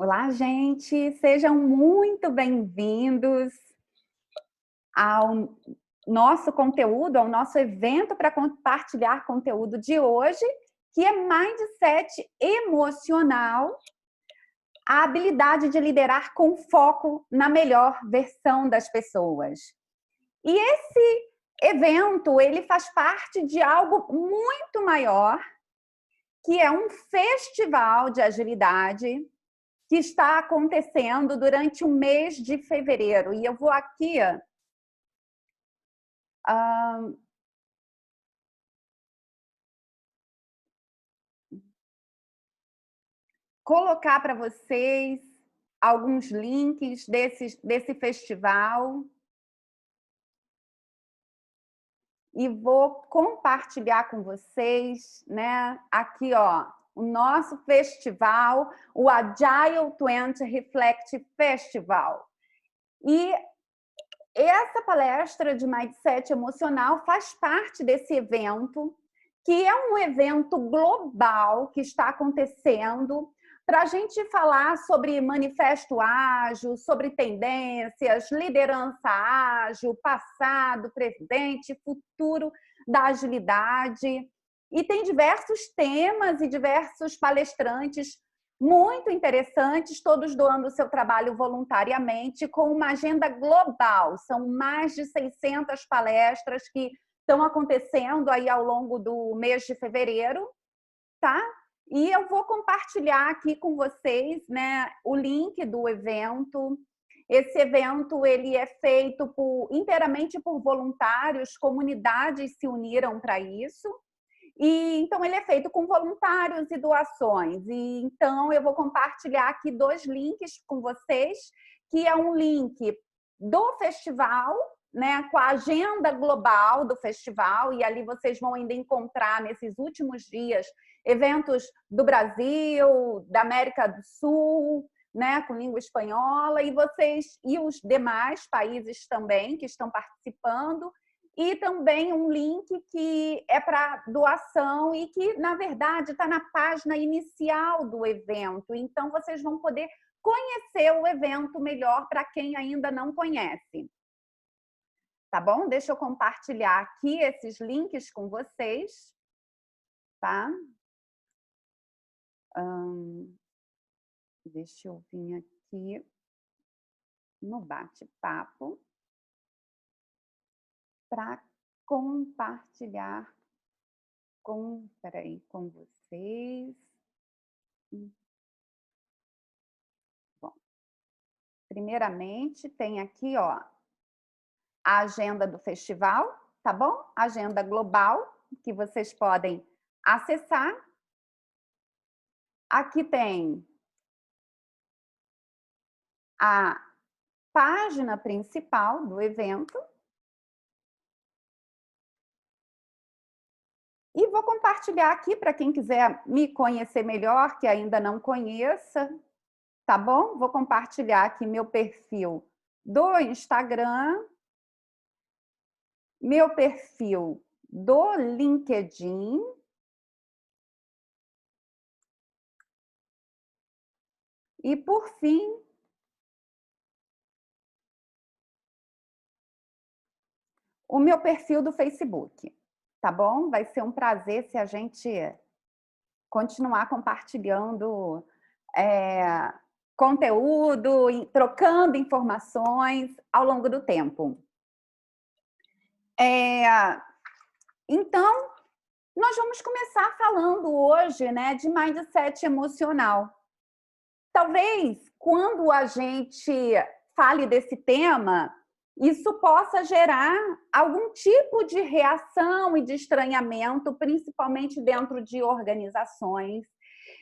Olá, gente! Sejam muito bem-vindos ao nosso conteúdo, ao nosso evento para compartilhar conteúdo de hoje, que é Mindset Emocional, a habilidade de liderar com foco na melhor versão das pessoas. E esse evento, ele faz parte de algo muito maior, que é um festival de agilidade, que está acontecendo durante o mês de fevereiro. E eu vou aqui colocar para vocês alguns links desse festival. E vou compartilhar com vocês, né? Aqui, ó, o nosso festival, o Agile 20 Reflect Festival. E essa palestra de Mindset Emocional faz parte desse evento, que é um evento global que está acontecendo para a gente falar sobre manifesto ágil, sobre tendências, liderança ágil, passado, presente, futuro da agilidade. E tem diversos temas e diversos palestrantes muito interessantes, todos doando o seu trabalho voluntariamente, com uma agenda global. São mais de 600 palestras que estão acontecendo aí ao longo do mês de fevereiro, tá? E eu vou compartilhar aqui com vocês, né, o link do evento. Esse evento ele é feito inteiramente por voluntários, comunidades se uniram para isso. E então ele é feito com voluntários e doações. E então eu vou compartilhar aqui 2 links com vocês, que é um link do festival, né, com a agenda global do festival, e ali vocês vão ainda encontrar nesses últimos dias eventos do Brasil, da América do Sul, né, com língua espanhola, e os demais países também que estão participando. E também um link que é para doação e que, na verdade, está na página inicial do evento. Então, vocês vão poder conhecer o evento melhor para quem ainda não conhece. Tá bom? Deixa eu compartilhar aqui esses links com vocês. Tá? Deixa eu vir aqui no bate-papo para compartilhar com vocês. Bom, primeiramente, tem aqui, ó, a agenda do festival, tá bom? Agenda global, que vocês podem acessar. Aqui tem a página principal do evento. E vou compartilhar aqui para quem quiser me conhecer melhor, que ainda não conheça, tá bom? Vou compartilhar aqui meu perfil do Instagram, meu perfil do LinkedIn, e, por fim, o meu perfil do Facebook, tá bom? Vai ser um prazer se a gente continuar compartilhando conteúdo, trocando informações ao longo do tempo. Então, nós vamos começar falando hoje, né, de mindset emocional. Talvez, quando a gente fale desse tema, isso possa gerar algum tipo de reação e de estranhamento, principalmente dentro de organizações,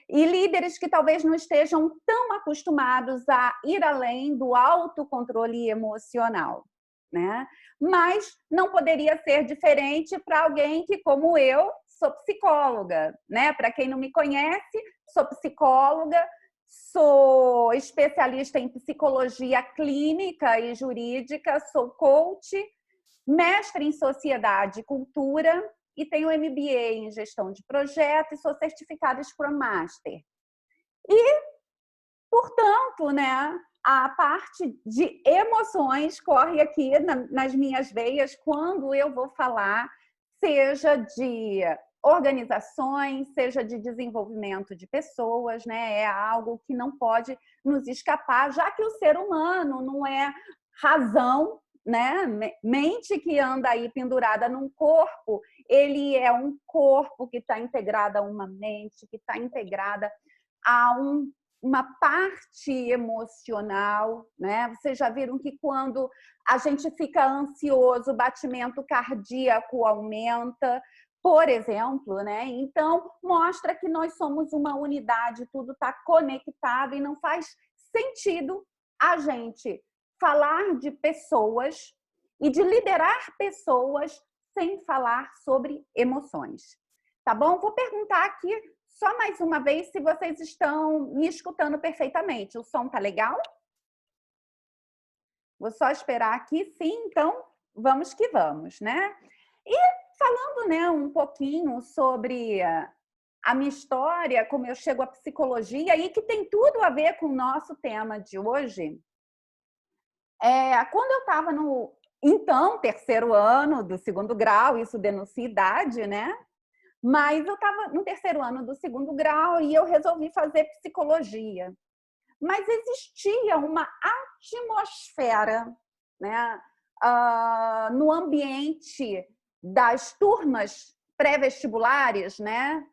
e líderes que talvez não estejam tão acostumados a ir além do autocontrole emocional, né? Mas não poderia ser diferente para alguém que, como eu, sou psicóloga, né? Para quem não me conhece, sou psicóloga, sou especialista em psicologia clínica e jurídica, sou coach, mestre em sociedade e cultura e tenho MBA em gestão de projetos e sou certificada Scrum Master. E Portanto, né, a parte de emoções corre aqui nas minhas veias quando eu vou falar, seja de organizações, seja de desenvolvimento de pessoas, né? É algo que não pode nos escapar, já que o ser humano não é razão, né? Mente que anda aí pendurada num corpo, ele é um corpo que está integrado a uma mente, que está integrada a uma parte emocional, né? Vocês já viram que quando a gente fica ansioso, o batimento cardíaco aumenta, por exemplo, né? Então, mostra que nós somos uma unidade, tudo está conectado e não faz sentido a gente falar de pessoas e de liderar pessoas sem falar sobre emoções. Tá bom? Vou perguntar aqui só mais uma vez se vocês estão me escutando perfeitamente. O som tá legal? Vou só esperar aqui, sim, então vamos que vamos, né? E falando, né, um pouquinho sobre a minha história, como eu chego à psicologia, e que tem tudo a ver com o nosso tema de hoje. Quando eu estava no, então, terceiro ano do segundo grau, isso denuncia idade, né? Mas eu estava no terceiro ano do segundo grau e eu resolvi fazer psicologia. Mas existia uma atmosfera, né, no ambiente das turmas pré-vestibulares, né,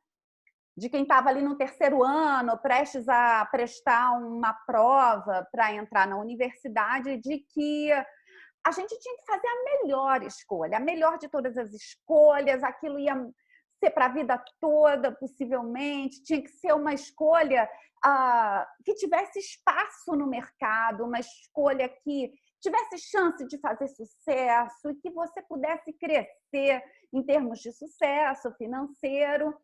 de quem estava ali no terceiro ano, prestes a prestar uma prova para entrar na universidade, de que a gente tinha que fazer a melhor escolha, a melhor de todas as escolhas, aquilo ia ser para a vida toda, possivelmente, tinha que ser uma escolha que tivesse espaço no mercado, uma escolha que tivesse chance de fazer sucesso e que você pudesse crescer em termos de sucesso financeiro.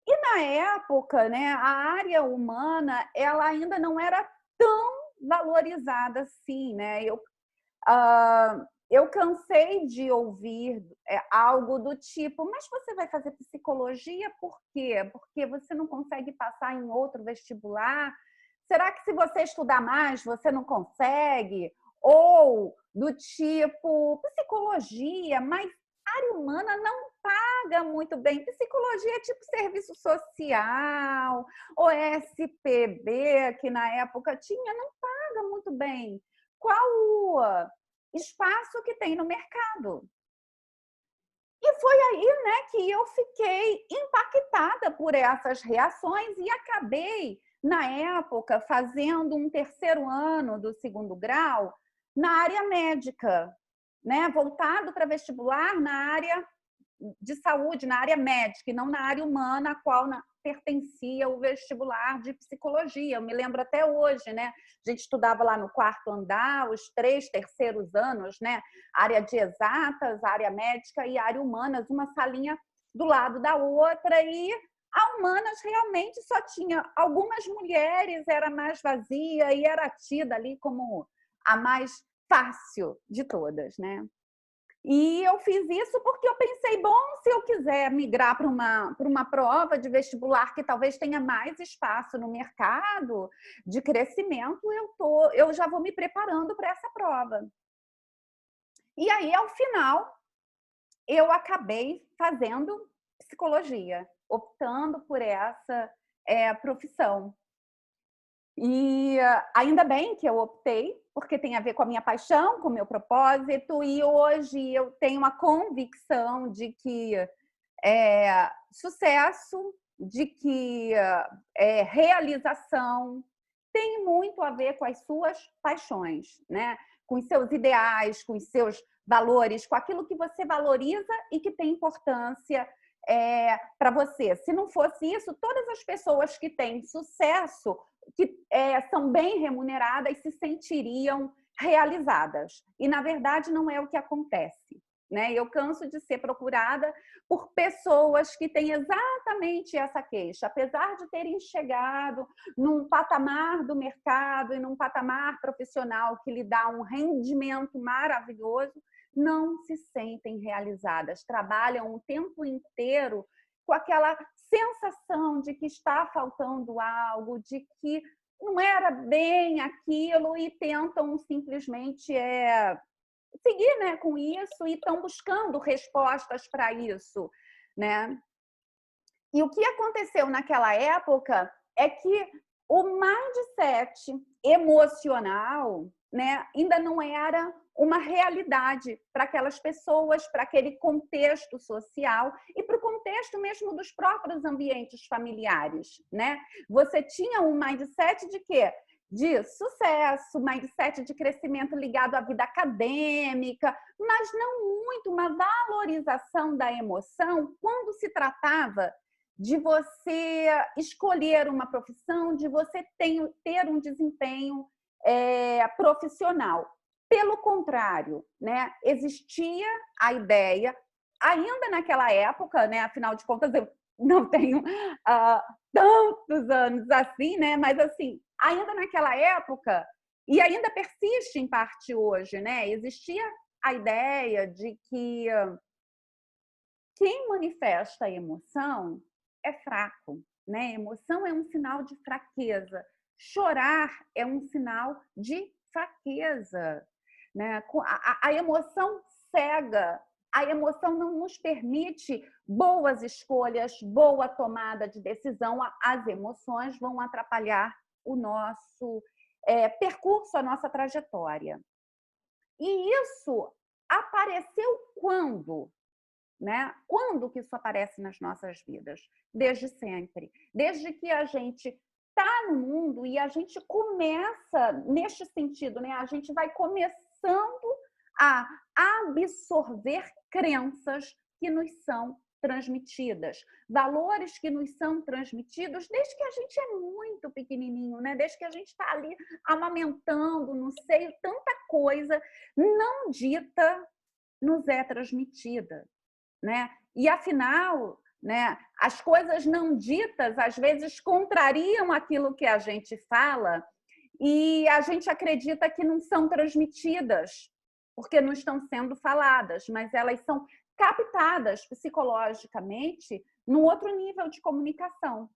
E na época, né, a área humana ela ainda não era tão valorizada assim, né? Eu cansei de ouvir algo do tipo, mas você vai fazer psicologia por quê? Porque você não consegue passar em outro vestibular? Será que se você estudar mais, você não consegue? Ou do tipo, psicologia, mas área humana não paga muito bem. Psicologia é tipo serviço social, ou SPB, que na época tinha, não paga muito bem. Qual o espaço que tem no mercado? E foi aí, né, que eu fiquei impactada por essas reações e acabei, na época, fazendo um terceiro ano do segundo grau na área médica, né, voltado para vestibular na área de saúde, na área médica, e não na área humana, a qual pertencia o vestibular de psicologia. Eu me lembro até hoje, né? A gente estudava lá no quarto andar, os 3 terceiros anos, né? Área de exatas, área médica e área humanas, uma salinha do lado da outra, e a humanas realmente só tinha algumas mulheres, era mais vazia e era tida ali como a mais fácil de todas, né? E eu fiz isso porque eu pensei, bom, se eu quiser migrar para uma prova de vestibular que talvez tenha mais espaço no mercado de crescimento, eu já vou me preparando para essa prova. E aí, ao final, eu acabei fazendo psicologia, optando por essa profissão. E ainda bem que eu optei, porque tem a ver com a minha paixão, com o meu propósito, e hoje eu tenho uma convicção de que sucesso, de que realização tem muito a ver com as suas paixões, né? Com os seus ideais, com os seus valores, com aquilo que você valoriza e que tem importância para você. Se não fosse isso, todas as pessoas que têm sucesso, que são bem remuneradas, se sentiriam realizadas. E, na verdade, não é o que acontece. Né? Eu canso de ser procurada por pessoas que têm exatamente essa queixa. Apesar de terem chegado num patamar do mercado e num patamar profissional que lhe dá um rendimento maravilhoso, não se sentem realizadas, trabalham o tempo inteiro com aquela sensação de que está faltando algo, de que não era bem aquilo e tentam simplesmente seguir, né, com isso e estão buscando respostas para isso, né? E o que aconteceu naquela época é que o mindset emocional, né, ainda não era uma realidade para aquelas pessoas, para aquele contexto social e para o contexto mesmo dos próprios ambientes familiares, né? Você tinha um mindset de quê? De sucesso, mindset de crescimento ligado à vida acadêmica, mas não muito uma valorização da emoção quando se tratava de você escolher uma profissão, de você ter um desempenho profissional. Pelo contrário, né, existia a ideia, ainda naquela época, né, afinal de contas, eu não tenho tantos anos assim, né, mas assim, ainda naquela época, e ainda persiste em parte hoje, né, existia a ideia de que quem manifesta a emoção é fraco, né? Emoção é um sinal de fraqueza. Chorar é um sinal de fraqueza, né? A emoção cega, a emoção não nos permite boas escolhas, boa tomada de decisão. As emoções vão atrapalhar o nosso percurso, a nossa trajetória. E isso apareceu quando? Né? Quando que isso aparece nas nossas vidas? Desde sempre. Desde que a gente está no mundo e a gente começa neste sentido, né? A gente vai começando a absorver crenças que nos são transmitidas, valores que nos são transmitidos desde que a gente é muito pequenininho, né? Desde que a gente está ali amamentando no seio, tanta coisa não dita nos é transmitida. Né? E afinal, né, as coisas não ditas às vezes contrariam aquilo que a gente fala e a gente acredita que não são transmitidas porque não estão sendo faladas, mas elas são captadas psicologicamente num outro nível de comunicação.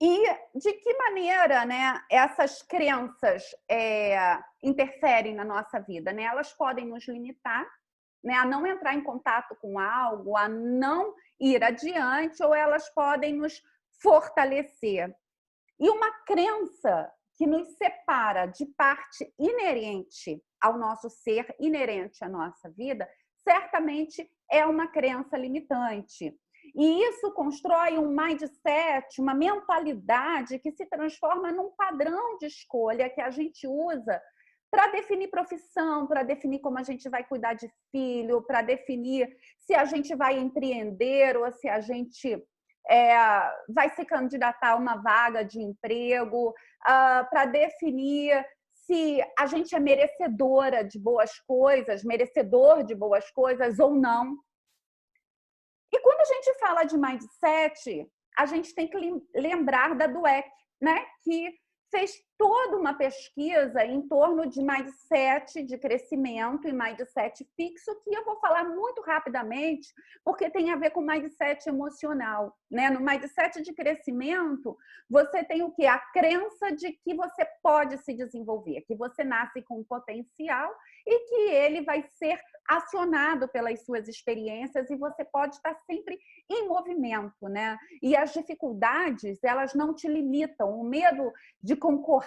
E de que maneira, né, essas crenças interferem na nossa vida? Né? Elas podem nos limitar, né, a não entrar em contato com algo, a não ir adiante, ou elas podem nos fortalecer. E uma crença que nos separa de parte inerente ao nosso ser, inerente à nossa vida, certamente é uma crença limitante. E isso constrói um mindset, uma mentalidade que se transforma num padrão de escolha que a gente usa para definir profissão, para definir como a gente vai cuidar de filho, para definir se a gente vai empreender ou se a gente vai se candidatar a uma vaga de emprego, para definir se a gente é merecedora de boas coisas, merecedor de boas coisas ou não. E quando a gente fala de mindset, a gente tem que lembrar da Dweck, né? Que fez toda uma pesquisa em torno de mindset de crescimento e mindset fixo, que eu vou falar muito rapidamente, porque tem a ver com mindset emocional, né? No mindset de crescimento, você tem o quê? A crença de que você pode se desenvolver, que você nasce com um potencial e que ele vai ser acionado pelas suas experiências e você pode estar sempre em movimento, né? E as dificuldades, elas não te limitam. O medo de concorrência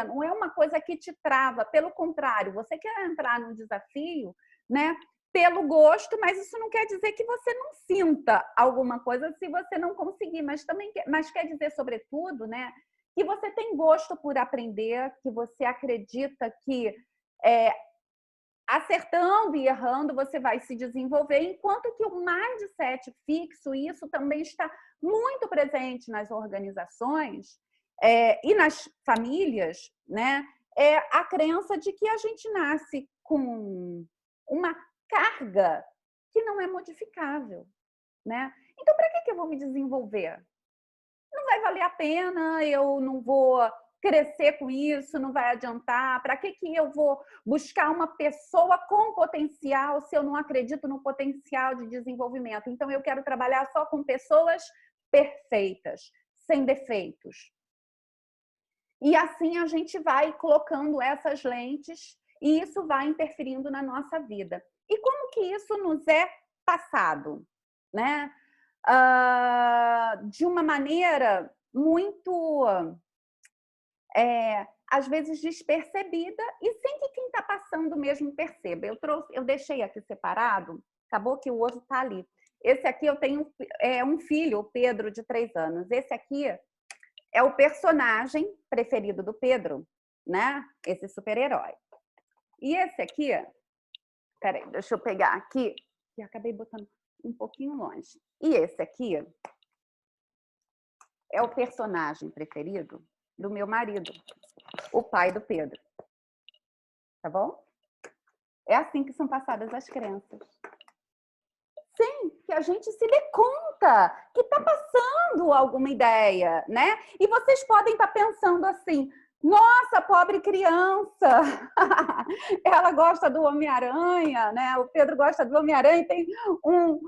não é uma coisa que te trava, pelo contrário, você quer entrar num desafio, né? Pelo gosto, mas isso não quer dizer que você não sinta alguma coisa se você não conseguir, mas quer dizer, sobretudo, né, que você tem gosto por aprender, que você acredita que acertando e errando, você vai se desenvolver, enquanto que o mindset fixo, isso também está muito presente nas organizações e nas famílias, né? É a crença de que a gente nasce com uma carga que não é modificável, né? Então, para que eu vou me desenvolver? Não vai valer a pena, eu não vou crescer com isso, não vai adiantar. Para que eu vou buscar uma pessoa com potencial se eu não acredito no potencial de desenvolvimento? Então, eu quero trabalhar só com pessoas perfeitas, sem defeitos. E assim a gente vai colocando essas lentes e isso vai interferindo na nossa vida. E como que isso nos é passado, né? De uma maneira muito, às vezes, despercebida e sem que quem está passando mesmo perceba. Eu deixei aqui separado, acabou que o outro está ali. Esse aqui eu tenho um filho, o Pedro, de 3 anos. Esse aqui é o personagem preferido do Pedro, né? Esse super-herói. E esse aqui, peraí, deixa eu pegar aqui, que acabei botando um pouquinho longe. E esse aqui é o personagem preferido do meu marido, o pai do Pedro. Tá bom? É assim que são passadas as crenças. Sem que a gente se dê conta que está passando alguma ideia, né? E vocês podem estar pensando assim, nossa, pobre criança, ela gosta do Homem-Aranha, né? O Pedro gosta do Homem-Aranha e tem um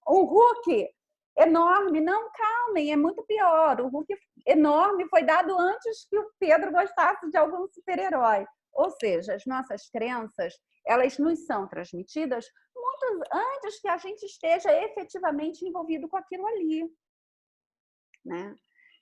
Hulk enorme. Não, calmem, é muito pior. O Hulk enorme foi dado antes que o Pedro gostasse de algum super-herói. Ou seja, as nossas crenças, elas nos são transmitidas muito antes que a gente esteja efetivamente envolvido com aquilo ali, né?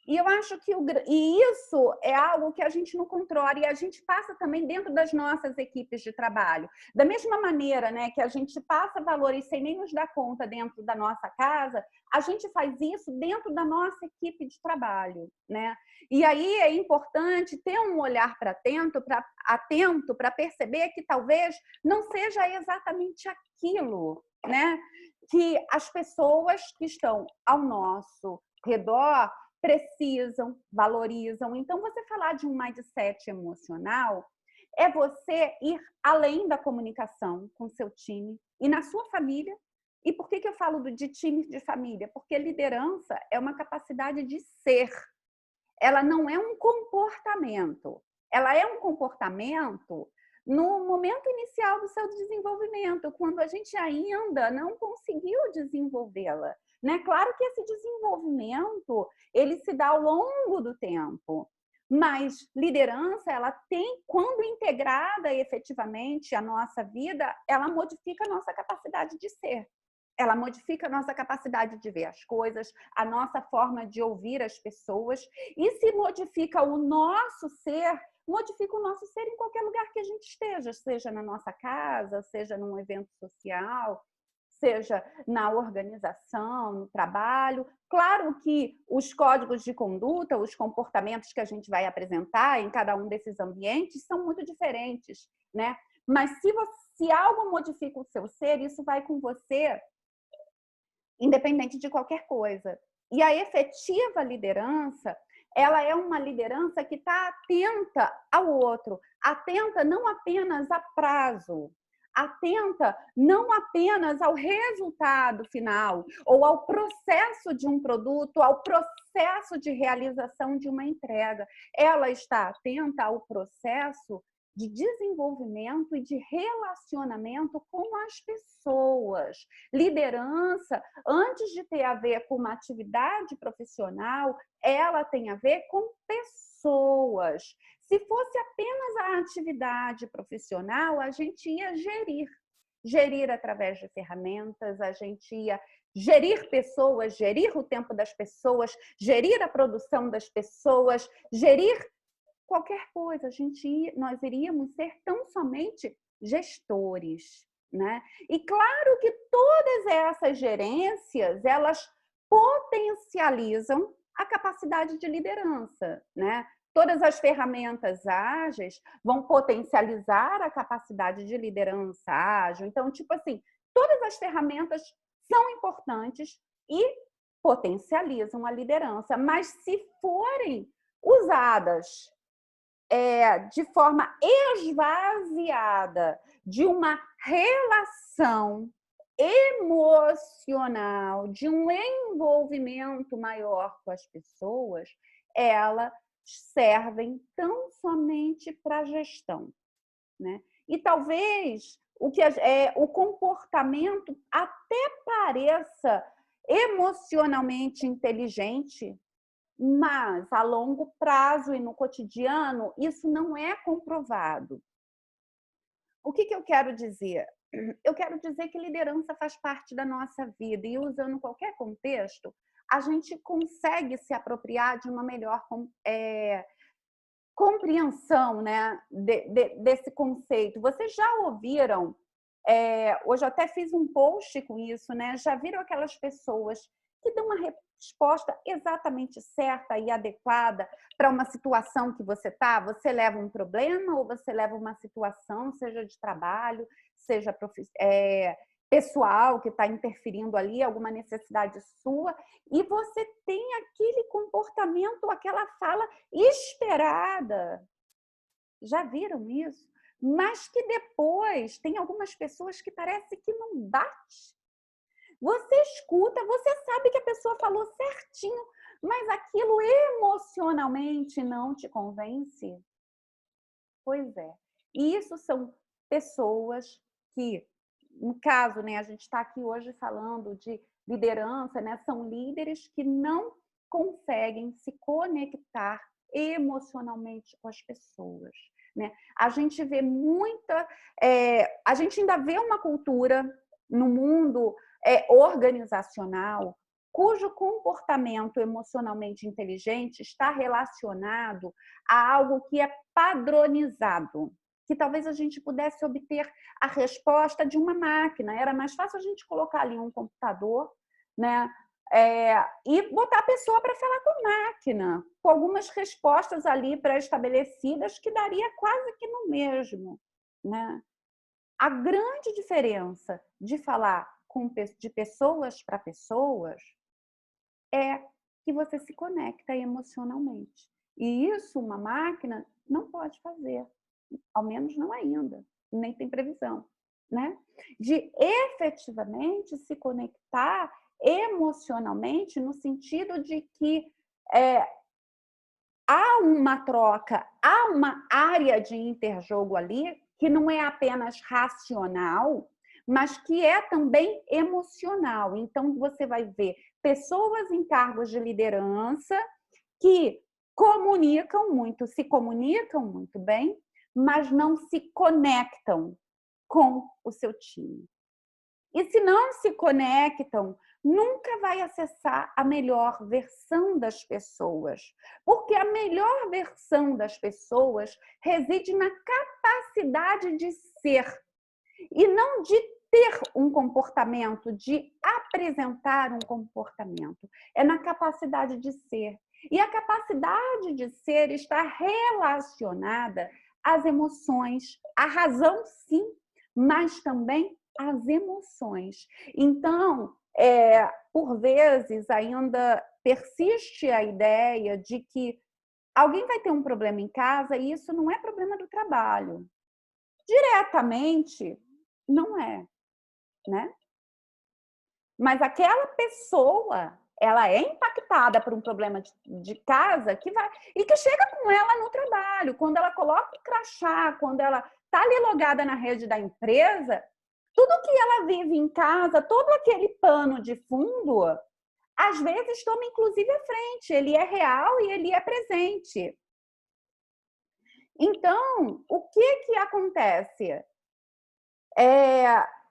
E eu acho que isso é algo que a gente não controla e a gente passa também dentro das nossas equipes de trabalho. Da mesma maneira, né, que a gente passa valores sem nem nos dar conta dentro da nossa casa, a gente faz isso dentro da nossa equipe de trabalho, né? E aí é importante ter um olhar atento para perceber que talvez não seja exatamente aquilo, né, que as pessoas que estão ao nosso redor precisam, valorizam. Então, você falar de um mindset emocional é você ir além da comunicação com seu time e na sua família. E por que eu falo de time de família? Porque liderança é uma capacidade de ser. Ela não é um comportamento. Ela é um comportamento no momento inicial do seu desenvolvimento, quando a gente ainda não conseguiu desenvolvê-la. Né? Claro que esse desenvolvimento ele se dá ao longo do tempo, mas liderança, ela tem, quando integrada efetivamente à nossa vida, ela modifica a nossa capacidade de ser. Ela modifica a nossa capacidade de ver as coisas, a nossa forma de ouvir as pessoas, e se modifica o nosso ser, modifica o nosso ser em qualquer lugar que a gente esteja, seja na nossa casa, seja num evento social, seja na organização, no trabalho. Claro que os códigos de conduta, os comportamentos que a gente vai apresentar em cada um desses ambientes são muito diferentes, né? Mas se algo modifica o seu ser, isso vai com você, independente de qualquer coisa. E a efetiva liderança, ela é uma liderança que está atenta ao outro, atenta não apenas a prazo, atenta não apenas ao resultado final ou ao processo de um produto, ao processo de realização de uma entrega. Ela está atenta ao processo de desenvolvimento e de relacionamento com as pessoas. Liderança, antes de ter a ver com uma atividade profissional, ela tem a ver com pessoas. Se fosse apenas a atividade profissional, a gente ia gerir através de ferramentas, a gente ia gerir pessoas, gerir o tempo das pessoas, gerir a produção das pessoas, gerir qualquer coisa. Nós iríamos ser tão somente gestores, né? E claro que todas essas gerências, elas potencializam a capacidade de liderança, né? Todas as ferramentas ágeis vão potencializar a capacidade de liderança ágil. Então, tipo assim, todas as ferramentas são importantes e potencializam a liderança, mas se forem usadas de forma esvaziada de uma relação emocional, de um envolvimento maior com as pessoas, elas servem tão somente para a gestão, né? E talvez o comportamento até pareça emocionalmente inteligente, mas a longo prazo e no cotidiano, isso não é comprovado. O que eu quero dizer? Eu quero dizer que liderança faz parte da nossa vida e, usando qualquer contexto, a gente consegue se apropriar de uma melhor compreensão, né, desse conceito. Vocês já ouviram, hoje eu até fiz um post com isso, né? Já viram aquelas pessoas que dão uma resposta exatamente certa e adequada para uma situação que você está? Você leva um problema ou você leva uma situação, seja de trabalho, seja pessoal, que está interferindo ali, alguma necessidade sua, e você tem aquele comportamento, aquela fala esperada. Já viram isso? Mas que depois tem algumas pessoas que parece que não bate. Você escuta, você sabe que a pessoa falou certinho, mas aquilo emocionalmente não te convence? Pois é. E isso são pessoas que, no caso, né, a gente está aqui hoje falando de liderança, né, são líderes que não conseguem se conectar emocionalmente com as pessoas, né? A gente vê a gente ainda vê uma cultura no mundo organizacional cujo comportamento emocionalmente inteligente está relacionado a algo que é padronizado, que talvez a gente pudesse obter a resposta de uma máquina. Era mais fácil a gente colocar ali um computador, né? E botar a pessoa para falar com a máquina, com algumas respostas ali pré-estabelecidas que daria quase que no mesmo, né? A grande diferença de falar de pessoas para pessoas é que você se conecta emocionalmente. E isso uma máquina não pode fazer, ao menos não ainda, nem tem previsão, né? De efetivamente se conectar emocionalmente no sentido de que há uma troca, há uma área de interjogo ali que não é apenas racional, mas que é também emocional. Então, você vai ver pessoas em cargos de liderança que se comunicam muito bem, mas não se conectam com o seu time. E se não se conectam, nunca vai acessar a melhor versão das pessoas. Porque a melhor versão das pessoas reside na capacidade de ser e não de ter um comportamento, de apresentar um comportamento. É na capacidade de ser. E a capacidade de ser está relacionada às emoções, à razão, sim, mas também às emoções. Então, por vezes, ainda persiste a ideia de que alguém vai ter um problema em casa e isso não é problema do trabalho. Diretamente, não é, né? Mas aquela pessoa, ela é impactada por um problema de casa que chega com ela no trabalho. Quando ela coloca o crachá, quando ela está ali logada na rede da empresa, tudo que ela vive em casa, todo aquele pano de fundo, às vezes toma inclusive a frente. Ele é real e ele é presente. Então, o que acontece?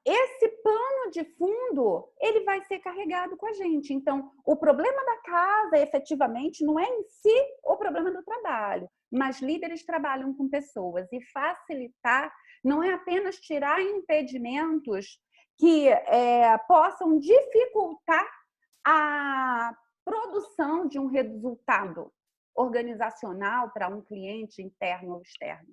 Esse pano de fundo, ele vai ser carregado com a gente. Então, o problema da casa, efetivamente, não é em si o problema do trabalho, mas líderes trabalham com pessoas e facilitar não é apenas tirar impedimentos que possam dificultar a produção de um resultado organizacional para um cliente interno ou externo.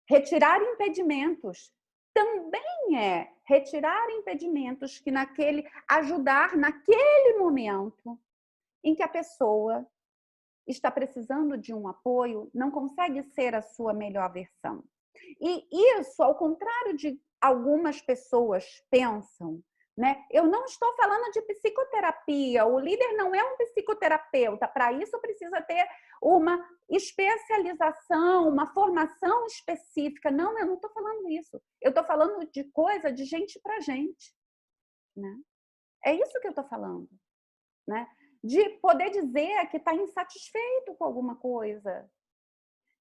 Retirar impedimentos também é retirar impedimentos que ajudar naquele momento em que a pessoa está precisando de um apoio, não consegue ser a sua melhor versão. E isso, ao contrário de algumas pessoas pensam, né? Eu não estou falando de psicoterapia, o líder não é um psicoterapeuta, para isso precisa ter uma especialização, uma formação específica. Não, eu não estou falando isso. Eu estou falando de coisa de gente para gente, né? É isso que eu estou falando, né? de poder dizer que está insatisfeito com alguma coisa,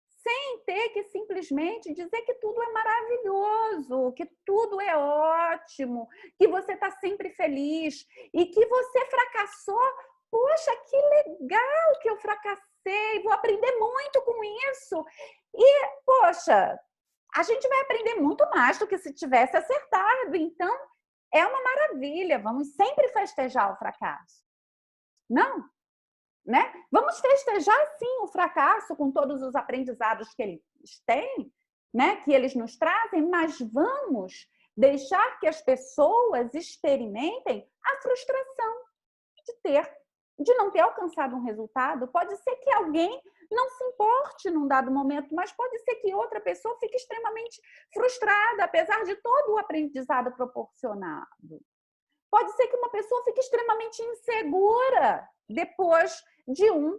sem ter que simplesmente dizer que tudo é maravilhoso, que tudo é ótimo, que você está sempre feliz e que você fracassou. Poxa, que legal que eu fracassei, vou aprender muito com isso. E, poxa, a gente vai aprender muito mais do que se tivesse acertado. Então, é uma maravilha, vamos sempre festejar o fracasso. Não? Né? Vamos festejar, sim, o fracasso com todos os aprendizados que eles têm, né? Que eles nos trazem, mas vamos deixar que as pessoas experimentem a frustração de não ter alcançado um resultado. Pode ser que alguém não se importe num dado momento, mas pode ser que outra pessoa fique extremamente frustrada, apesar de todo o aprendizado proporcionado. Pode ser que uma pessoa fique extremamente insegura depois de um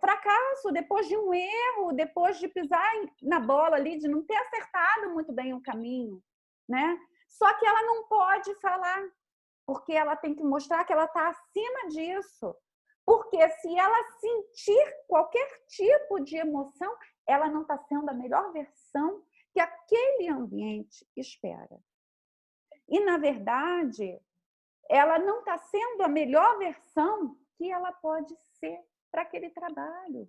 fracasso, depois de um erro, depois de pisar na bola ali, de não ter acertado muito bem o caminho, né? Só que ela não pode falar, porque ela tem que mostrar que ela está acima disso. Porque se ela sentir qualquer tipo de emoção, ela não está sendo a melhor versão que aquele ambiente espera. E, na verdade, ela não está sendo a melhor versão que ela pode ser para aquele trabalho.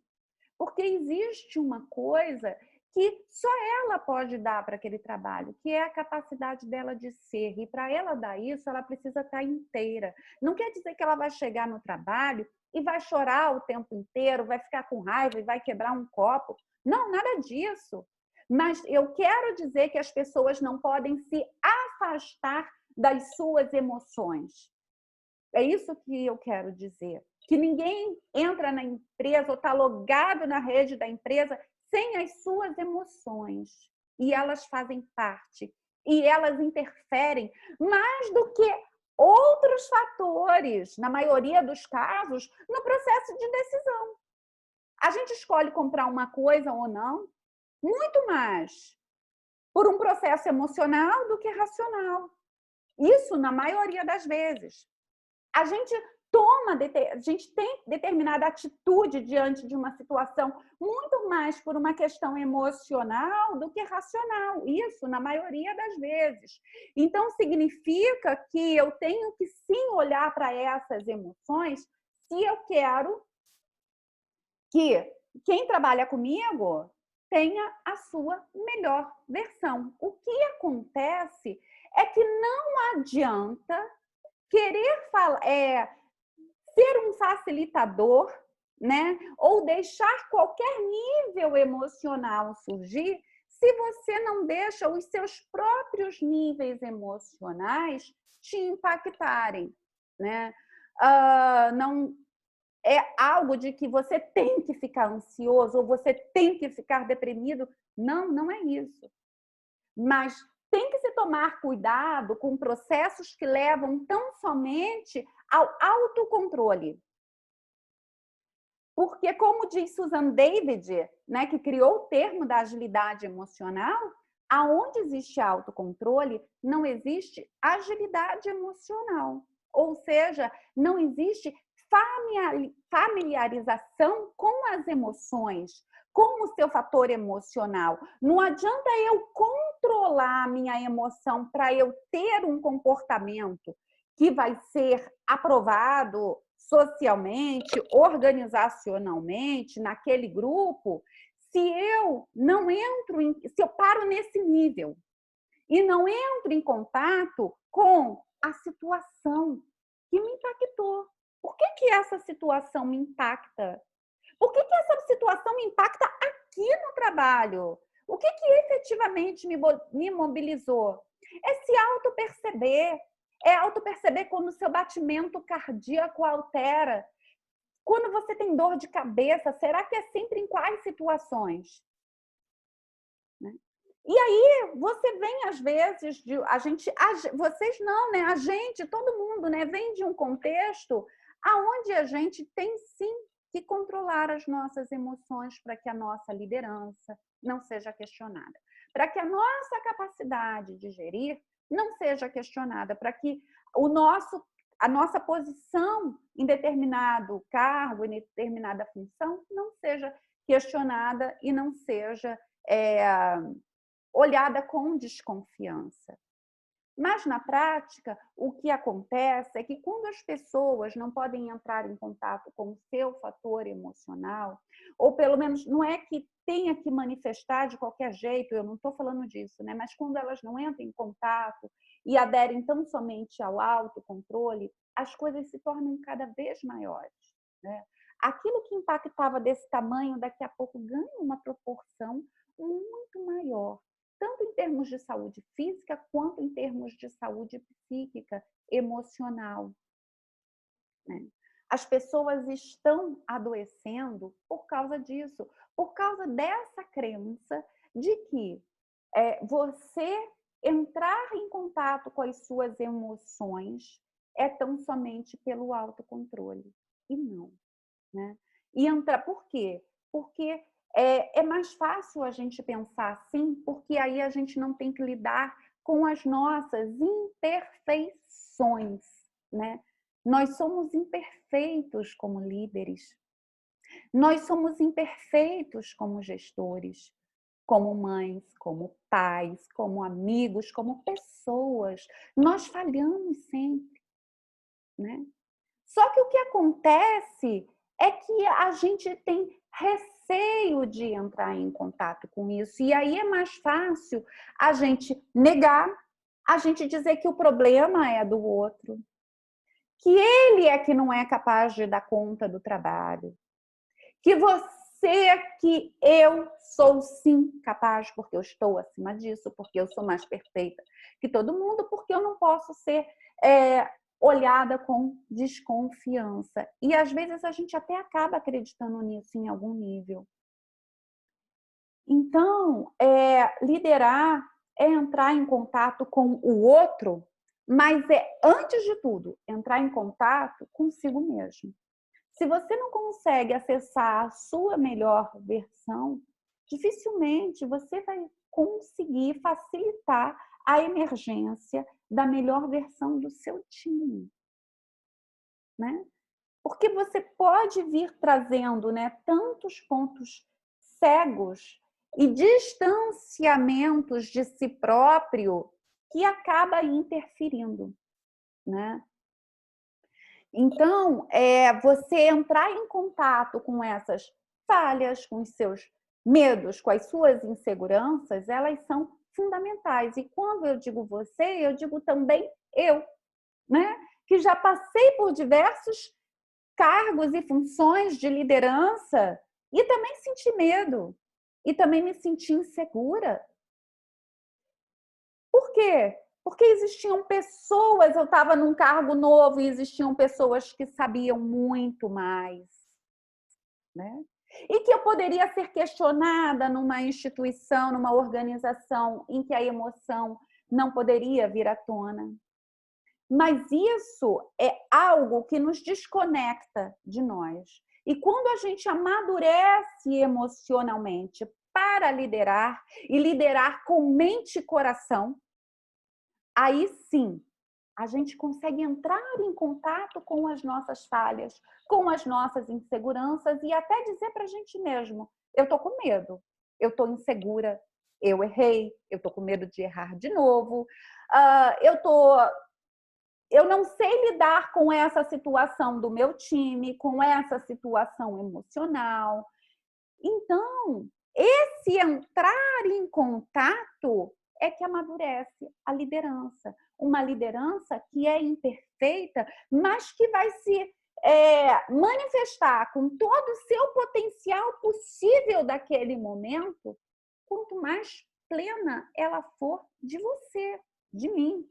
Porque existe uma coisa que só ela pode dar para aquele trabalho, que é a capacidade dela de ser. E para ela dar isso, ela precisa estar inteira. Não quer dizer que ela vai chegar no trabalho e vai chorar o tempo inteiro, vai ficar com raiva e vai quebrar um copo. Não, nada disso. Mas eu quero dizer que as pessoas não podem se afastar das suas emoções. É isso que eu quero dizer. Que ninguém entra na empresa ou está logado na rede da empresa sem as suas emoções. E elas fazem parte. E elas interferem mais do que outros fatores, na maioria dos casos, no processo de decisão. A gente escolhe comprar uma coisa ou não, muito mais por um processo emocional do que racional. Isso na maioria das vezes. A gente tem determinada atitude diante de uma situação muito mais por uma questão emocional do que racional. Isso na maioria das vezes. Então, significa que eu tenho que sim olhar para essas emoções se eu quero que quem trabalha comigo tenha a sua melhor versão. O que acontece é que não adianta querer ser um facilitador, né? Ou deixar qualquer nível emocional surgir, se você não deixa os seus próprios níveis emocionais te impactarem, né? Não é algo de que você tem que ficar ansioso ou você tem que ficar deprimido. Não, não é isso. Mas tem que se tomar cuidado com processos que levam tão somente ao autocontrole. Porque, como diz Susan David, né, que criou o termo da agilidade emocional, aonde existe autocontrole, não existe agilidade emocional. Ou seja, não existe familiarização com as emoções, com o seu fator emocional. Não adianta eu controlar a minha emoção para eu ter um comportamento que vai ser aprovado socialmente, organizacionalmente, naquele grupo, se eu não entro se eu paro nesse nível e não entro em contato com a situação que me impactou. Por que essa situação me impacta? Por que essa situação me impacta aqui no trabalho? O que efetivamente me mobilizou? É se auto-perceber. É auto-perceber quando o seu batimento cardíaco altera. Quando você tem dor de cabeça, será que é sempre em quais situações? E aí você vem às vezes vocês não, né? A gente, todo mundo, né? Vem de um contexto aonde a gente tem sim que controlar as nossas emoções para que a nossa liderança não seja questionada, para que a nossa capacidade de gerir não seja questionada, para que a nossa posição em determinado cargo, em determinada função, não seja questionada e não seja olhada com desconfiança. Mas, na prática, o que acontece é que quando as pessoas não podem entrar em contato com o seu fator emocional, ou pelo menos não é que tenha que manifestar de qualquer jeito, eu não estou falando disso, né? Mas quando elas não entram em contato e aderem tão somente ao autocontrole, as coisas se tornam cada vez maiores, né? Aquilo que impactava desse tamanho, daqui a pouco ganha uma proporção muito maior, tanto em termos de saúde física, quanto em termos de saúde psíquica, emocional, né? As pessoas estão adoecendo por causa disso, por causa dessa crença de que você entrar em contato com as suas emoções é tão somente pelo autocontrole. E não, né? E entrar, por quê? Porque é mais fácil a gente pensar assim, porque aí a gente não tem que lidar com as nossas imperfeições, né? Nós somos imperfeitos como líderes, nós somos imperfeitos como gestores, como mães, como pais, como amigos, como pessoas. Nós falhamos sempre, né? Só que o que acontece é que a gente tem receio de entrar em contato com isso. E aí é mais fácil a gente negar, a gente dizer que o problema é do outro, que ele é que não é capaz de dar conta do trabalho, que que eu sou sim capaz, porque eu estou acima disso, porque eu sou mais perfeita que todo mundo, porque eu não posso ser olhada com desconfiança. E às vezes a gente até acaba acreditando nisso em algum nível. Então, liderar é entrar em contato com o outro, mas antes de tudo, entrar em contato consigo mesmo. Se você não consegue acessar a sua melhor versão, dificilmente você vai conseguir facilitar a emergência da melhor versão do seu time, né? Porque você pode vir trazendo, né, tantos pontos cegos e distanciamentos de si próprio que acaba interferindo, né? Então, você entrar em contato com essas falhas, com os seus medos, com as suas inseguranças, elas são fundamentais. E quando eu digo você, eu digo também eu, né? Que já passei por diversos cargos e funções de liderança e também senti medo. E também me senti insegura. Por quê? Porque existiam pessoas, eu estava num cargo novo e existiam pessoas que sabiam muito mais, né? E que eu poderia ser questionada numa instituição, numa organização em que a emoção não poderia vir à tona. Mas isso é algo que nos desconecta de nós. E quando a gente amadurece emocionalmente para liderar, e liderar com mente e coração, aí sim, a gente consegue entrar em contato com as nossas falhas, com as nossas inseguranças e até dizer para a gente mesmo: eu estou com medo, eu estou insegura, eu errei, eu estou com medo de errar de novo, eu não sei lidar com essa situação do meu time, com essa situação emocional. Então, esse entrar em contato é que amadurece a liderança. Uma liderança que é imperfeita, mas que vai se manifestar com todo o seu potencial possível daquele momento, quanto mais plena ela for de você, de mim,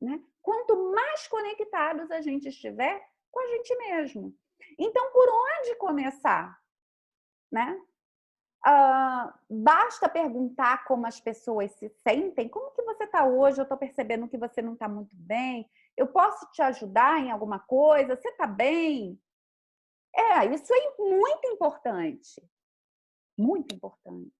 né? Quanto mais conectados a gente estiver com a gente mesmo. Então, por onde começar, né? Basta perguntar como as pessoas se sentem. Como que você está hoje? Eu estou percebendo que você não está muito bem. Eu posso te ajudar em alguma coisa? Você está bem? Isso é muito importante. Muito importante.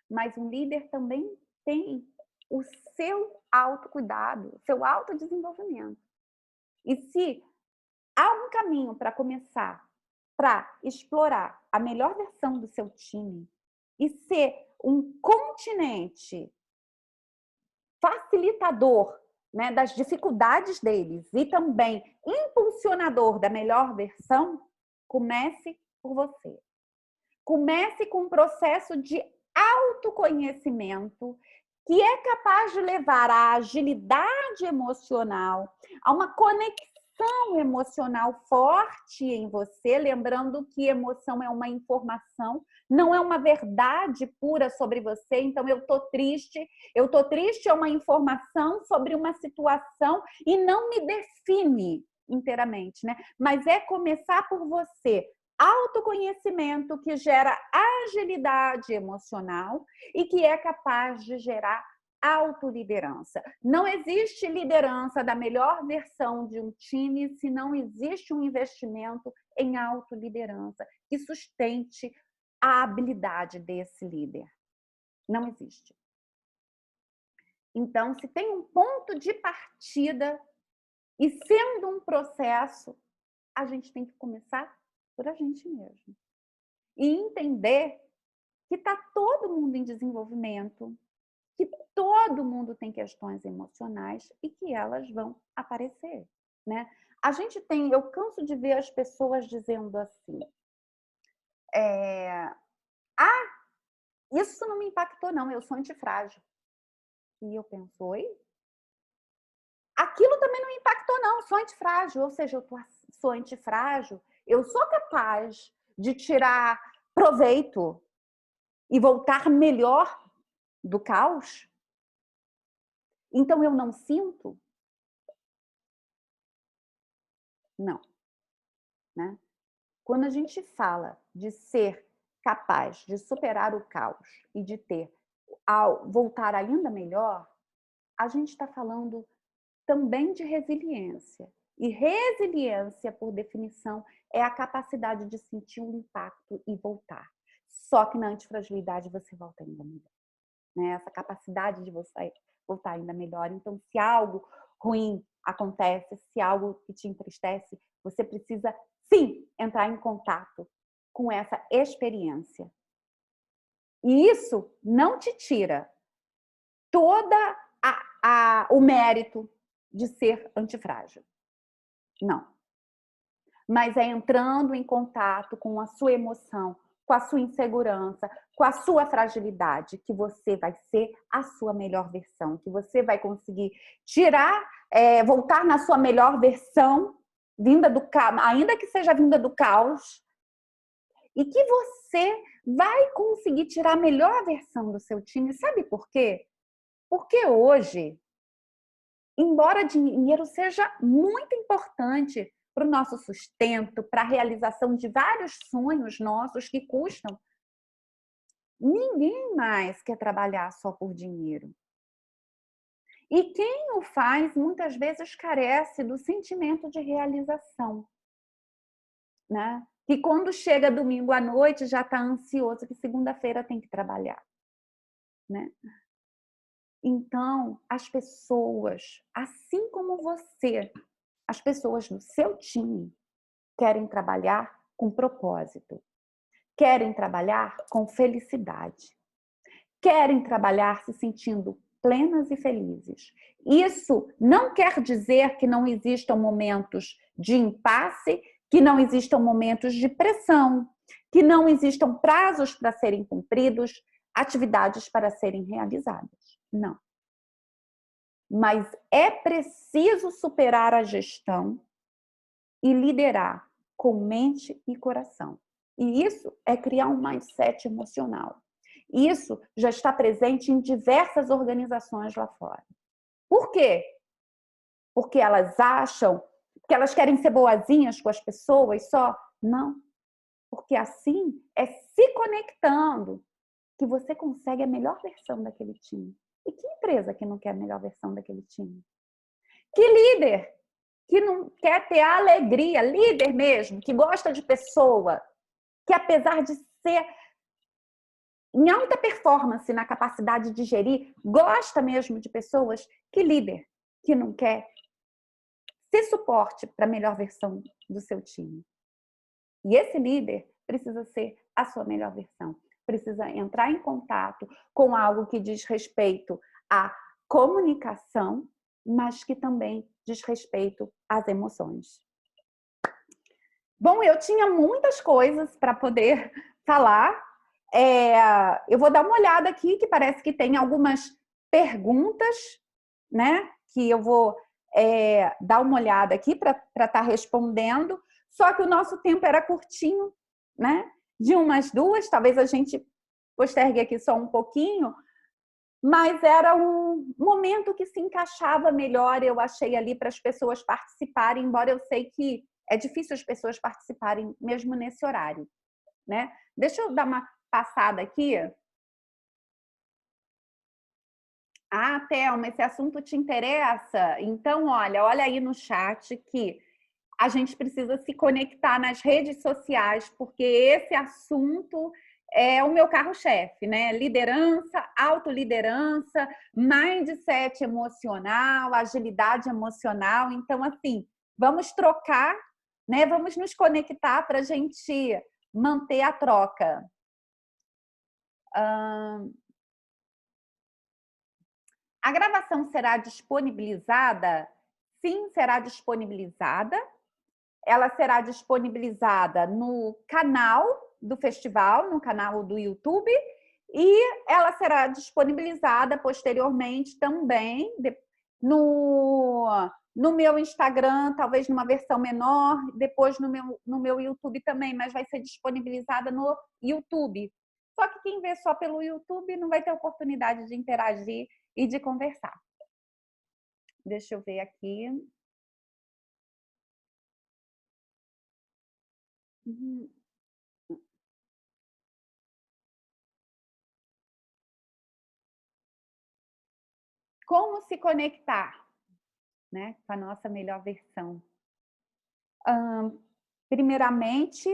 Mas um líder também tem o seu autocuidado, o seu autodesenvolvimento. E se há um caminho para começar, para explorar a melhor versão do seu time e ser um continente facilitador, né, das dificuldades deles e também impulsionador da melhor versão, comece por você. Comece com um processo de autoconhecimento que é capaz de levar à agilidade emocional, a uma conexão emocional forte em você, lembrando que emoção é uma informação, não é uma verdade pura sobre você. Então, eu tô triste é uma informação sobre uma situação e não me define inteiramente, né? Mas é começar por você. Autoconhecimento que gera agilidade emocional e que é capaz de gerar autoliderança. Não existe liderança da melhor versão de um time se não existe um investimento em autoliderança que sustente a habilidade desse líder. Não existe. Então, se tem um ponto de partida e sendo um processo, a gente tem que começar por a gente mesmo. E entender que está todo mundo em desenvolvimento, que todo mundo tem questões emocionais e que elas vão aparecer, né? A gente tem, eu canso de ver as pessoas dizendo assim, isso não me impactou não, eu sou antifrágil. E eu penso, oi? Aquilo também não me impactou não, eu sou antifrágil, ou seja, sou antifrágil, eu sou capaz de tirar proveito e voltar melhor do caos? Então eu não sinto? Não, né? Quando a gente fala de ser capaz de superar o caos e de ter ao voltar ainda melhor, a gente está falando também de resiliência. E resiliência, por definição, é a capacidade de sentir um impacto e voltar. Só que na antifragilidade você volta ainda melhor, né? Essa capacidade de você voltar ainda melhor. Então, se algo ruim acontece, se algo que te entristece, você precisa, sim, entrar em contato com essa experiência. E isso não te tira toda o mérito de ser antifrágil. Não. Mas é entrando em contato com a sua emoção, com a sua insegurança, com a sua fragilidade, que você vai ser a sua melhor versão, que você vai conseguir tirar, voltar na sua melhor versão, vinda do caos, ainda que seja vinda do caos, e que você vai conseguir tirar a melhor versão do seu time. Sabe por quê? Porque hoje, embora dinheiro seja muito importante para o nosso sustento, para a realização de vários sonhos nossos que custam, ninguém mais quer trabalhar só por dinheiro. E quem o faz, muitas vezes, carece do sentimento de realização, né? Que quando chega domingo à noite já está ansioso, que segunda-feira tem que trabalhar, né? Então, as pessoas, assim como você, as pessoas no seu time querem trabalhar com propósito, querem trabalhar com felicidade, querem trabalhar se sentindo plenas e felizes. Isso não quer dizer que não existam momentos de impasse, que não existam momentos de pressão, que não existam prazos para serem cumpridos, atividades para serem realizadas. Não. Mas é preciso superar a gestão e liderar com mente e coração. E isso é criar um mindset emocional. Isso já está presente em diversas organizações lá fora. Por quê? Porque elas acham que elas querem ser boazinhas com as pessoas só? Não. Porque assim é se conectando que você consegue a melhor versão daquele time. E que empresa que não quer a melhor versão daquele time? Que líder que não quer ter a alegria, líder mesmo, que gosta de pessoa, que apesar de ser em alta performance na capacidade de gerir, gosta mesmo de pessoas, que líder que não quer ser suporte para a melhor versão do seu time. E esse líder precisa ser a sua melhor versão. Precisa entrar em contato com algo que diz respeito à comunicação, mas que também diz respeito às emoções. Bom, eu tinha muitas coisas para poder falar. Eu vou dar uma olhada aqui, que parece que tem algumas perguntas, né? Que eu vou dar uma olhada aqui para estar respondendo. Só que o nosso tempo era curtinho, né? De umas duas, talvez a gente postergue aqui só um pouquinho, mas era um momento que se encaixava melhor, eu achei, ali para as pessoas participarem, embora eu sei que é difícil as pessoas participarem mesmo nesse horário, né? Deixa eu dar uma passada aqui. Ah, Thelma, esse assunto te interessa? Então, olha aí no chat que a gente precisa se conectar nas redes sociais, porque esse assunto é o meu carro-chefe, né? Liderança, autoliderança, mindset emocional, agilidade emocional. Então, assim, vamos trocar, né? Vamos nos conectar para a gente manter a troca. A gravação será disponibilizada? Sim, será disponibilizada. Ela será disponibilizada no canal do festival, no canal do YouTube, e ela será disponibilizada posteriormente também no meu Instagram, talvez numa versão menor, depois no meu YouTube também, mas vai ser disponibilizada no YouTube. Só que quem vê só pelo YouTube não vai ter oportunidade de interagir e de conversar. Deixa eu ver aqui. Como se conectar, né, com a nossa melhor versão? Primeiramente,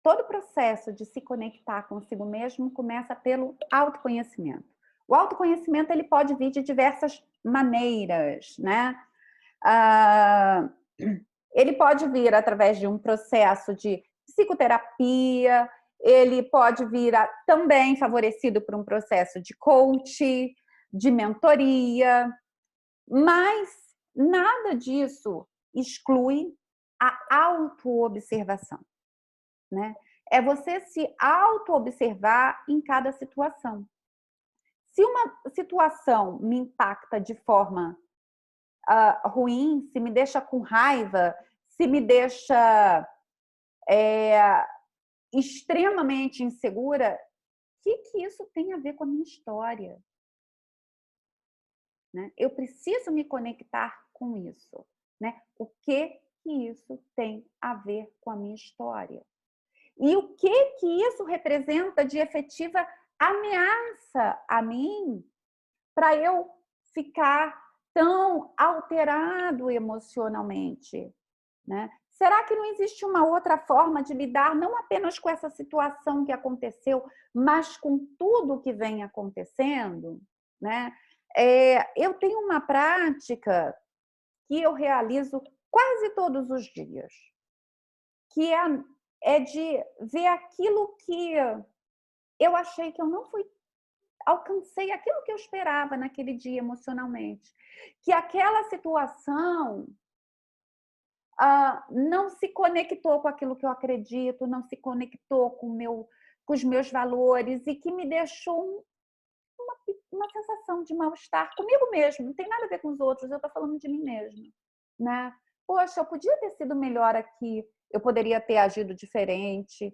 todo o processo de se conectar consigo mesmo começa pelo autoconhecimento. O autoconhecimento ele pode vir de diversas maneiras, né? Ele pode vir através de um processo de psicoterapia, ele pode vir também favorecido por um processo de coaching, de mentoria, mas nada disso exclui a autoobservação, né? É você se auto-observar em cada situação. Se uma situação me impacta de forma ruim, se me deixa com raiva, se me deixa extremamente insegura, o que isso tem a ver com a minha história? Né? Eu preciso me conectar com isso. Né? O que isso tem a ver com a minha história? E o que isso representa de efetiva ameaça a mim para eu ficar tão alterado emocionalmente? Né? Será que não existe uma outra forma de lidar não apenas com essa situação que aconteceu, mas com tudo que vem acontecendo? Né? Eu tenho uma prática que eu realizo quase todos os dias, que é de ver aquilo que eu achei que eu não alcancei aquilo que eu esperava naquele dia emocionalmente, que aquela situação não se conectou com aquilo que eu acredito, não se conectou com os meus valores e que me deixou uma sensação de mal-estar comigo mesmo, não tem nada a ver com os outros, eu estou falando de mim mesma, né? Poxa, eu podia ter sido melhor aqui, eu poderia ter agido diferente.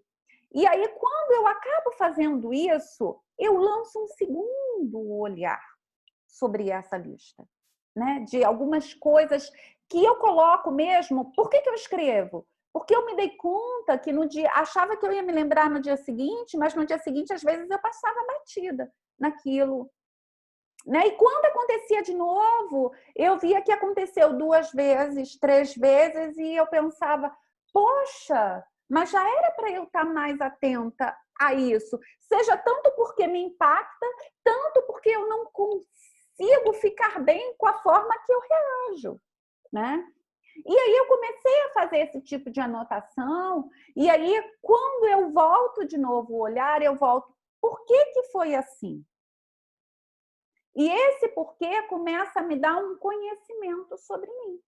E aí, quando eu acabo fazendo isso, eu lanço um segundo olhar sobre essa lista, né? De algumas coisas que eu coloco mesmo. Por que eu escrevo? Porque eu me dei conta que no dia, achava que eu ia me lembrar no dia seguinte, mas no dia seguinte, às vezes, eu passava batida naquilo. Né? E quando acontecia de novo, eu via que aconteceu 2 vezes, 3 vezes, e eu pensava, poxa, mas já era para eu estar mais atenta a isso. Seja tanto porque me impacta, tanto porque eu não consigo ficar bem com a forma que eu reajo. Né? E aí eu comecei a fazer esse tipo de anotação, e aí quando eu volto de novo o olhar, eu volto, por que que foi assim? E esse porquê começa a me dar um conhecimento sobre mim,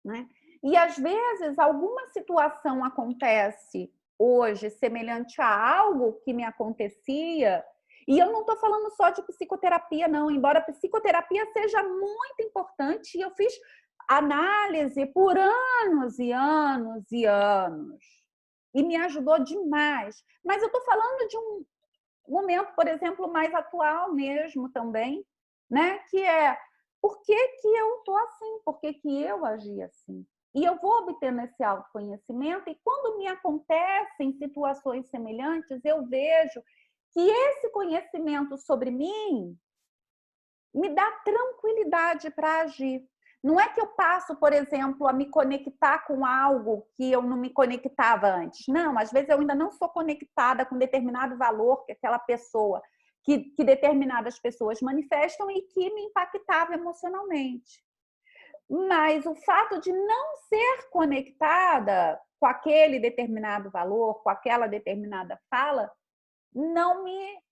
né? E às vezes alguma situação acontece hoje semelhante a algo que me acontecia, e eu não estou falando só de psicoterapia, não, embora a psicoterapia seja muito importante, e eu fiz análise por anos e anos e anos, e me ajudou demais. Mas eu estou falando de um momento, por exemplo, mais atual mesmo também, né? Que é por que que eu estou assim? Por que que eu agi assim? E eu vou obtendo esse autoconhecimento, e quando me acontecem situações semelhantes, eu vejo que esse conhecimento sobre mim me dá tranquilidade para agir. Não é que eu passo, por exemplo, a me conectar com algo que eu não me conectava antes. Não, às vezes eu ainda não sou conectada com determinado valor que aquela pessoa, que determinadas pessoas manifestam e que me impactava emocionalmente. Mas o fato de não ser conectada com aquele determinado valor, com aquela determinada fala, não me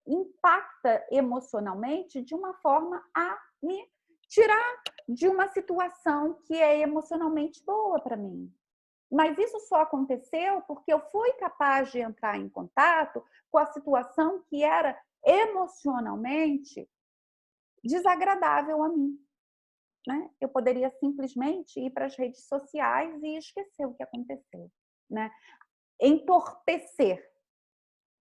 impacta emocionalmente de uma forma a me tirar de uma situação que é emocionalmente boa para mim. Mas isso só aconteceu porque eu fui capaz de entrar em contato com a situação que era emocionalmente desagradável a mim, né? Eu poderia simplesmente ir para as redes sociais e esquecer o que aconteceu, né? Entorpecer.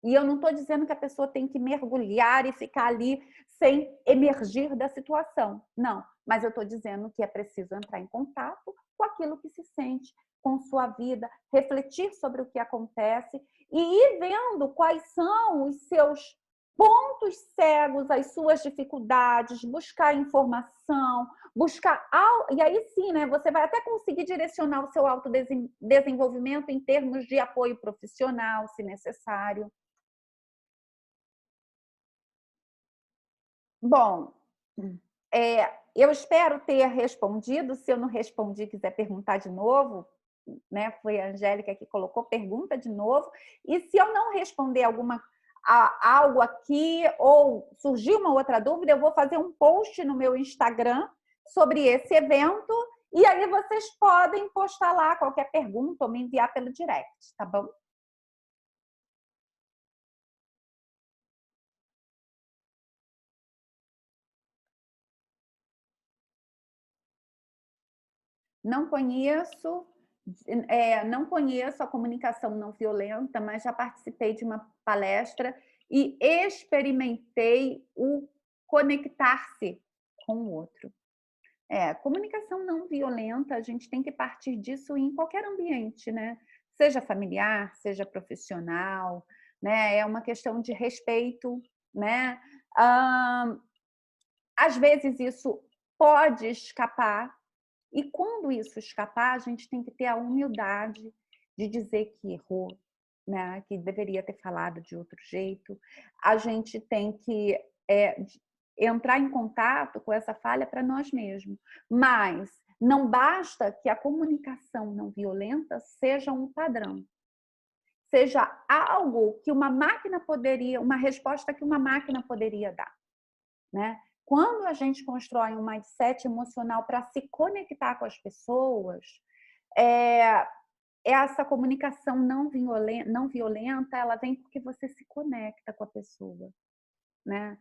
E eu não estou dizendo que a pessoa tem que mergulhar e ficar ali sem emergir da situação. Não, mas eu estou dizendo que é preciso entrar em contato com aquilo que se sente, com sua vida, refletir sobre o que acontece e ir vendo quais são os seus pontos cegos, as suas dificuldades, buscar informação, buscar... E aí sim, né, você vai até conseguir direcionar o seu autodesenvolvimento em termos de apoio profissional, se necessário. Bom, eu espero ter respondido. Se eu não respondi, quiser perguntar de novo, né? Foi a Angélica que colocou, pergunta de novo. E se eu não responder algo aqui ou surgir uma outra dúvida, eu vou fazer um post no meu Instagram sobre esse evento, e aí vocês podem postar lá qualquer pergunta ou me enviar pelo direct, tá bom? Não conheço, não conheço a comunicação não violenta, mas já participei de uma palestra e experimentei o conectar-se com o outro. Comunicação não violenta, a gente tem que partir disso em qualquer ambiente, né? Seja familiar, seja profissional, né? É uma questão de respeito, né? Às vezes isso pode escapar, e quando isso escapar, a gente tem que ter a humildade de dizer que errou, né? Que deveria ter falado de outro jeito. A gente tem que entrar em contato com essa falha para nós mesmos. Mas não basta que a comunicação não violenta seja um padrão, seja algo que uma máquina poderia, uma resposta que uma máquina poderia dar, né? Quando a gente constrói um mindset emocional para se conectar com as pessoas, essa comunicação não violenta, ela vem porque você se conecta com a pessoa, né?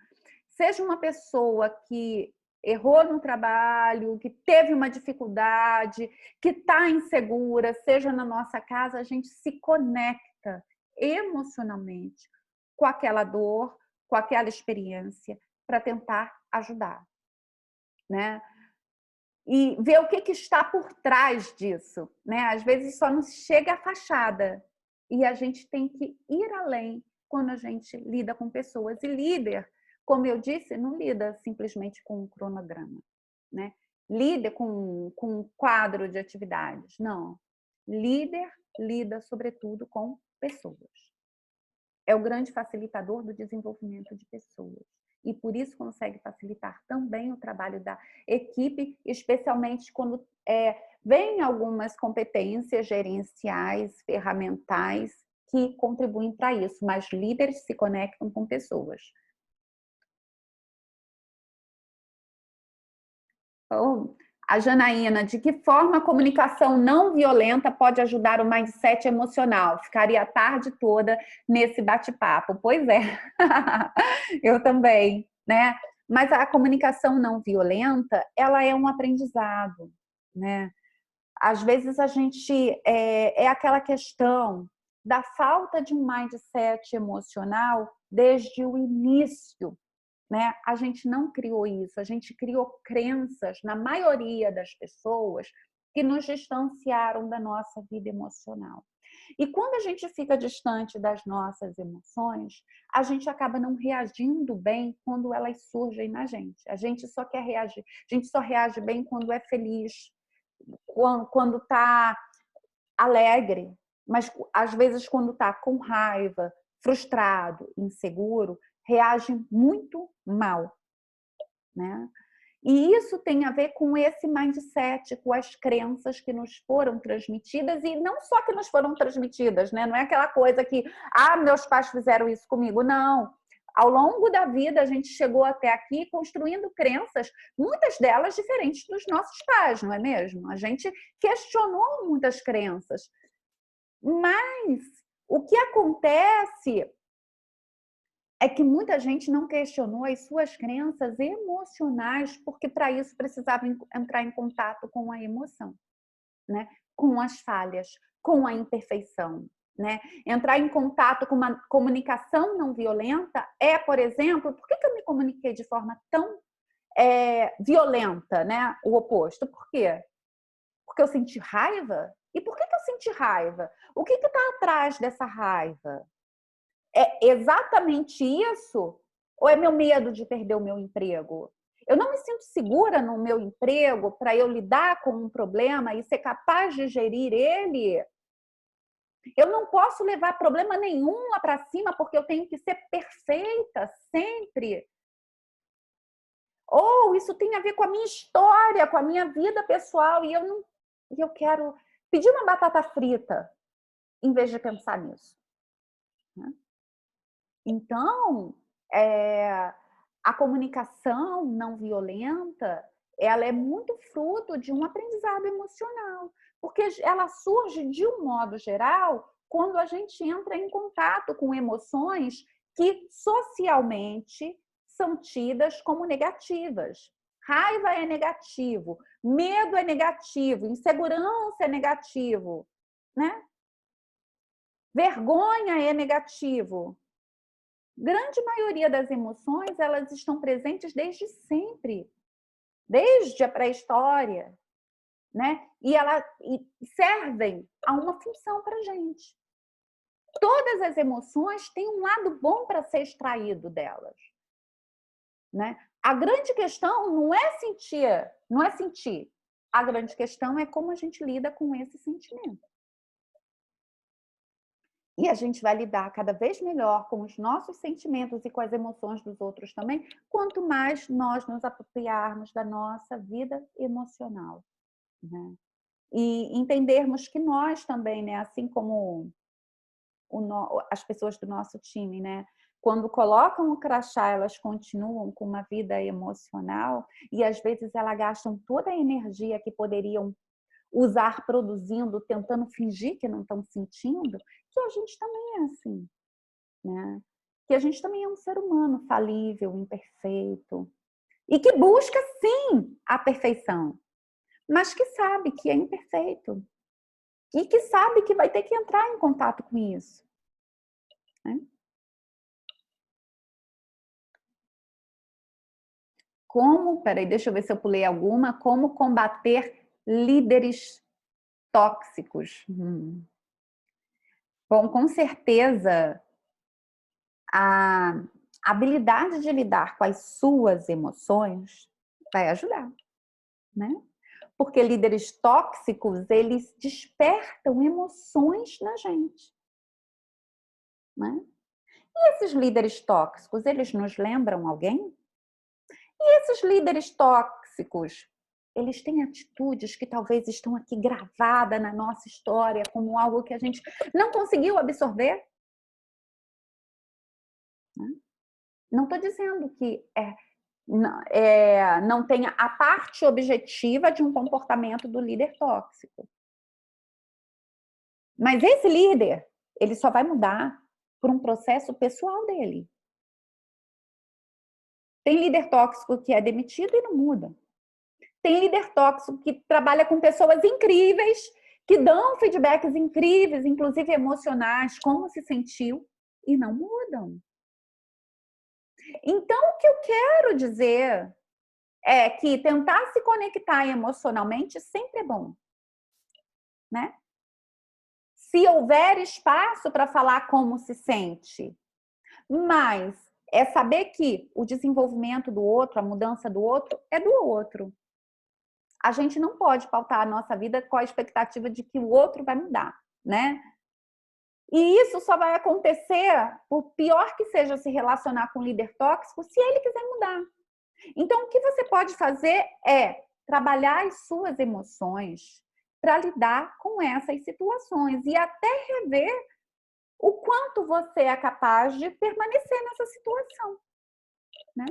Seja uma pessoa que errou no trabalho, que teve uma dificuldade, que está insegura, seja na nossa casa, a gente se conecta emocionalmente com aquela dor, com aquela experiência, para tentar ajudar, né? E ver o que está por trás disso, né? Às vezes só nos chega a fachada, e a gente tem que ir além quando a gente lida com pessoas. E líder, como eu disse, não lida simplesmente com um cronograma, né? Lida com um quadro de atividades, não. Líder lida, sobretudo, com pessoas. é o grande facilitador do desenvolvimento de pessoas. E por isso consegue facilitar também o trabalho da equipe, especialmente quando vem algumas competências gerenciais, ferramentais, que contribuem para isso, mas líderes se conectam com pessoas. Então, a Janaína, de que forma a comunicação não violenta pode ajudar o mindset emocional? Ficaria a tarde toda nesse bate-papo. Pois é, eu também, né? Mas a comunicação não violenta, ela é um aprendizado, né? Às vezes a gente é aquela questão da falta de um mindset emocional desde o início, né? A gente não criou isso, a gente criou crenças na maioria das pessoas que nos distanciaram da nossa vida emocional. E quando a gente fica distante das nossas emoções, a gente acaba não reagindo bem quando elas surgem na gente. A gente só quer reagir, a gente só reage bem quando é feliz, quando está alegre, mas às vezes quando está com raiva, frustrado, inseguro, reage muito mal, né? E isso tem a ver com esse mindset, com as crenças que nos foram transmitidas, e não só que nos foram transmitidas, né? Não é aquela coisa que, meus pais fizeram isso comigo, não. Ao longo da vida, a gente chegou até aqui construindo crenças, muitas delas diferentes dos nossos pais, não é mesmo? A gente questionou muitas crenças. Mas o que acontece é que muita gente não questionou as suas crenças emocionais, porque para isso precisava entrar em contato com a emoção, né? Com as falhas, com a imperfeição. Né? Entrar em contato com uma comunicação não violenta é, por exemplo, por que eu me comuniquei de forma tão violenta, né? O oposto. Por quê? Porque eu senti raiva? E por que eu senti raiva? O que está atrás dessa raiva? É exatamente isso? Ou é meu medo de perder o meu emprego? Eu não me sinto segura no meu emprego para eu lidar com um problema e ser capaz de gerir ele? Eu não posso levar problema nenhum lá para cima porque eu tenho que ser perfeita sempre. Ou isso tem a ver com a minha história, com a minha vida pessoal e eu quero pedir uma batata frita em vez de pensar nisso. Então, a comunicação não violenta, ela é muito fruto de um aprendizado emocional, porque ela surge, de um modo geral, quando a gente entra em contato com emoções que socialmente são tidas como negativas. Raiva é negativo, medo é negativo, insegurança é negativo, né? Vergonha é negativo. Grande maioria das emoções, elas estão presentes desde sempre, desde a pré-história, né? E elas servem a uma função para a gente. Todas as emoções têm um lado bom para ser extraído delas, né? A grande questão não é sentir. A grande questão é como a gente lida com esse sentimento. E a gente vai lidar cada vez melhor com os nossos sentimentos e com as emoções dos outros também, quanto mais nós nos apropriarmos da nossa vida emocional, né? E entendermos que nós também, né, assim como as pessoas do nosso time, né, quando colocam o crachá, elas continuam com uma vida emocional e às vezes elas gastam toda a energia que poderiam usar produzindo, tentando fingir que não estão sentindo, que a gente também é assim, né? Que a gente também é um ser humano falível, imperfeito, e que busca, sim, a perfeição, mas que sabe que é imperfeito e que sabe que vai ter que entrar em contato com isso, né? Peraí, deixa eu ver se eu pulei alguma. Como combater líderes tóxicos? Bom, com certeza, a habilidade de lidar com as suas emoções vai ajudar, né? Porque líderes tóxicos, eles despertam emoções na gente, né? E esses líderes tóxicos, eles nos lembram alguém? E esses líderes tóxicos, eles têm atitudes que talvez estão aqui gravadas na nossa história como algo que a gente não conseguiu absorver? Não estou dizendo que não tenha a parte objetiva de um comportamento do líder tóxico. Mas esse líder, ele só vai mudar por um processo pessoal dele. Tem líder tóxico que é demitido e não muda. Tem líder tóxico que trabalha com pessoas incríveis, que dão feedbacks incríveis, inclusive emocionais, como se sentiu, e não mudam. Então, o que eu quero dizer é que tentar se conectar emocionalmente sempre é bom, né? Se houver espaço para falar como se sente, mas é saber que o desenvolvimento do outro, a mudança do outro, é do outro. A gente não pode pautar a nossa vida com a expectativa de que o outro vai mudar, né? E isso só vai acontecer, por pior que seja se relacionar com um líder tóxico, se ele quiser mudar. Então, o que você pode fazer é trabalhar as suas emoções para lidar com essas situações e até rever o quanto você é capaz de permanecer nessa situação, né?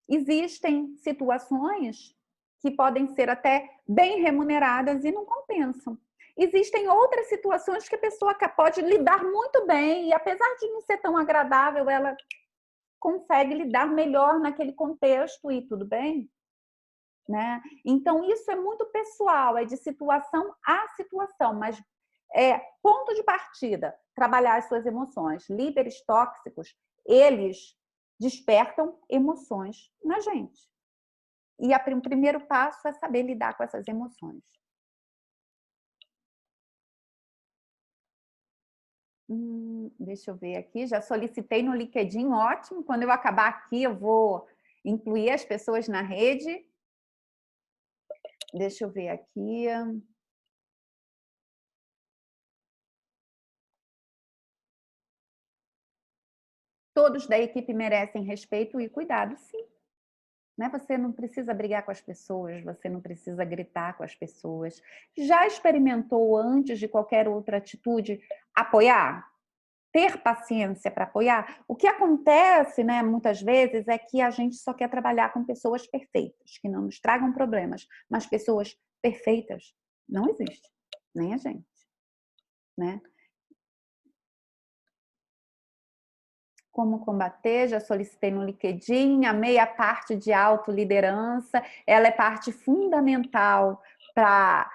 Existem situações que podem ser até bem remuneradas e não compensam. Existem outras situações que a pessoa pode lidar muito bem e, apesar de não ser tão agradável, ela consegue lidar melhor naquele contexto e tudo bem, né? Então, isso é muito pessoal, é de situação a situação, mas ponto de partida, trabalhar as suas emoções. Líderes tóxicos, eles despertam emoções na gente. E o primeiro passo é saber lidar com essas emoções. Deixa eu ver aqui, já solicitei no LinkedIn, ótimo. Quando eu acabar aqui, eu vou incluir as pessoas na rede. Deixa eu ver aqui. Todos da equipe merecem respeito e cuidado, sim. Né? Você não precisa brigar com as pessoas, você não precisa gritar com as pessoas. Já experimentou, antes de qualquer outra atitude, apoiar? Ter paciência para apoiar? O que acontece, né, muitas vezes, é que a gente só quer trabalhar com pessoas perfeitas, que não nos tragam problemas, mas pessoas perfeitas não existe, nem a gente, né? Como combater? Já solicitei no LinkedIn, amei a parte de autoliderança, ela é parte fundamental para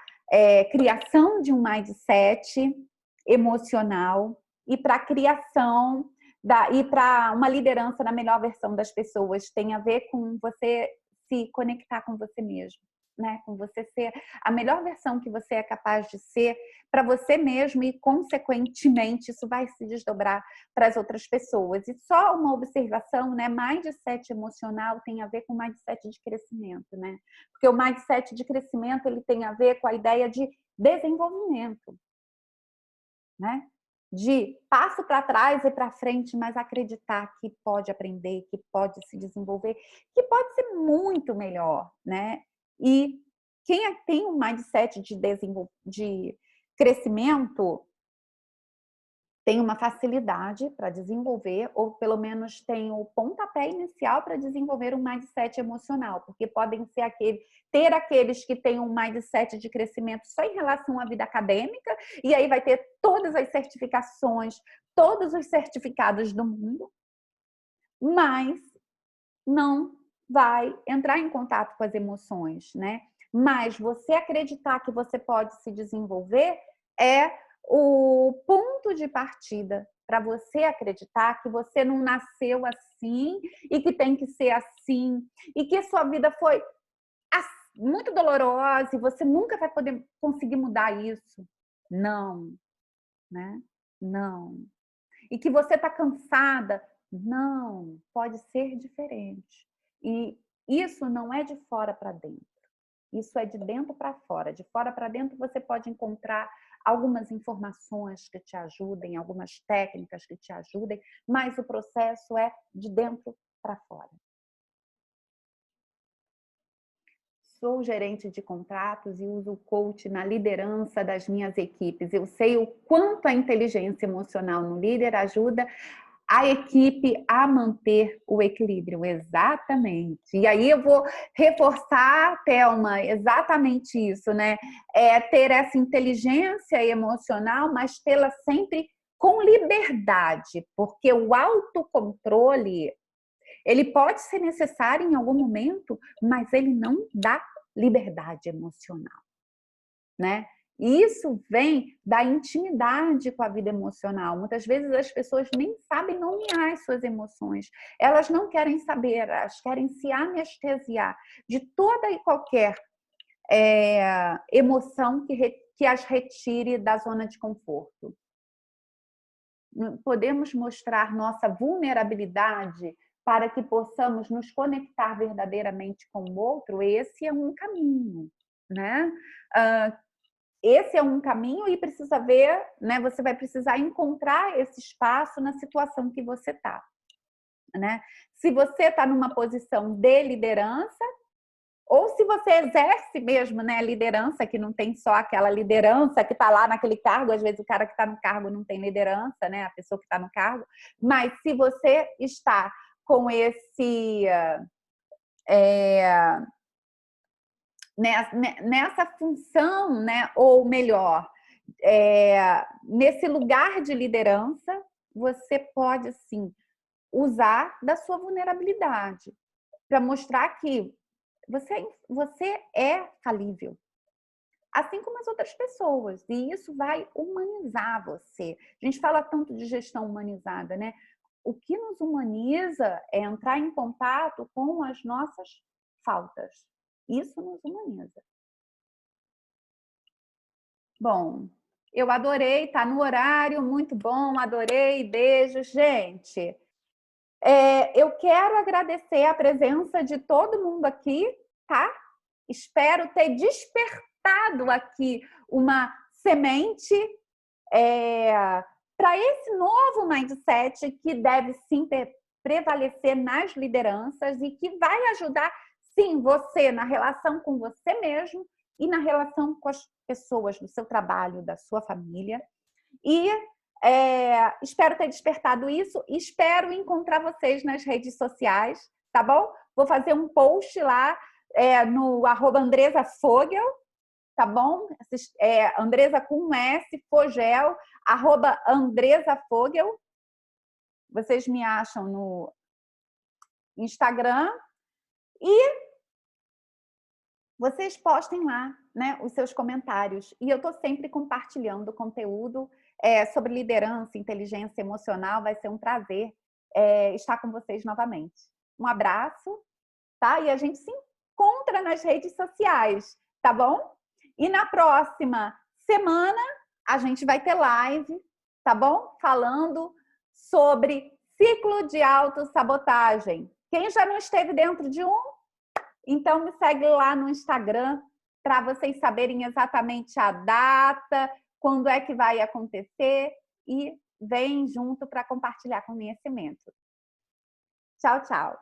criação de um mindset emocional e para a criação e para uma liderança na melhor versão das pessoas. Tem a ver com você se conectar com você mesmo, né? Com você ser a melhor versão que você é capaz de ser para você mesmo e, consequentemente, isso vai se desdobrar para as outras pessoas. E só uma observação, né? Mindset emocional tem a ver com mindset de crescimento, né? Porque o mindset de crescimento, ele tem a ver com a ideia de desenvolvimento, né? De passo para trás e para frente, mas acreditar que pode aprender, que pode se desenvolver, que pode ser muito melhor, né? E quem tem um mindset de crescimento tem uma facilidade para desenvolver, ou pelo menos tem o pontapé inicial para desenvolver um mindset emocional, porque podem ser ter aqueles que têm um mindset de crescimento só em relação à vida acadêmica, e aí vai ter todas as certificações, todos os certificados do mundo, mas não vai entrar em contato com as emoções, né? Mas você acreditar que você pode se desenvolver é o ponto de partida para você acreditar que você não nasceu assim e que tem que ser assim e que a sua vida foi muito dolorosa e você nunca vai poder conseguir mudar isso. Não, né? Não. E que você está cansada. Não, pode ser diferente. E isso não é de fora para dentro. Isso é de dentro para fora. De fora para dentro você pode encontrar algumas informações que te ajudem, algumas técnicas que te ajudem, mas o processo é de dentro para fora. Sou gerente de contratos e uso o coach na liderança das minhas equipes. Eu sei o quanto a inteligência emocional no líder ajuda a equipe a manter o equilíbrio. Exatamente. E aí eu vou reforçar, Thelma, exatamente isso, né? É ter essa inteligência emocional, mas tê-la sempre com liberdade, porque o autocontrole ele pode ser necessário em algum momento, mas ele não dá liberdade emocional, né? E isso vem da intimidade com a vida emocional. Muitas vezes as pessoas nem sabem nomear as suas emoções. Elas não querem saber, elas querem se anestesiar de toda e qualquer emoção que as retire da zona de conforto. Podemos mostrar nossa vulnerabilidade para que possamos nos conectar verdadeiramente com o outro. Esse é um caminho, né? Esse é um caminho e precisa ver, né? Você vai precisar encontrar esse espaço na situação que você está, né? Se você está numa posição de liderança, ou se você exerce mesmo, né, a liderança, que não tem só aquela liderança que está lá naquele cargo, às vezes o cara que está no cargo não tem liderança, né, a pessoa que está no cargo, mas se você está com esse nessa função, né, ou melhor, nesse lugar de liderança, você pode sim usar da sua vulnerabilidade para mostrar que você é falível, assim como as outras pessoas, e isso vai humanizar você. A gente fala tanto de gestão humanizada, né? O que nos humaniza é entrar em contato com as nossas faltas. Isso nos humaniza. Bom, eu adorei, tá no horário, muito bom, adorei, beijo, gente. Eu quero agradecer a presença de todo mundo aqui, tá? Espero ter despertado aqui uma semente para esse novo mindset que deve sim prevalecer nas lideranças e que vai ajudar, sim, você na relação com você mesmo e na relação com as pessoas do seu trabalho, da sua família. E espero ter despertado isso. Espero encontrar vocês nas redes sociais, tá bom? Vou fazer um post lá no @AndresaFogel, tá bom? Andresa com um S, Fogel, @AndresaFogel. Vocês me acham no Instagram e vocês postem lá, né, os seus comentários. E eu estou sempre compartilhando conteúdo sobre liderança, inteligência emocional. Vai ser um prazer estar com vocês novamente. Um abraço, tá? E a gente se encontra nas redes sociais, tá bom? E na próxima semana a gente vai ter live, tá bom? Falando sobre ciclo de autossabotagem. Quem já não esteve dentro de um, então me segue lá no Instagram para vocês saberem exatamente a data, quando é que vai acontecer e vem junto para compartilhar conhecimento. Tchau, tchau.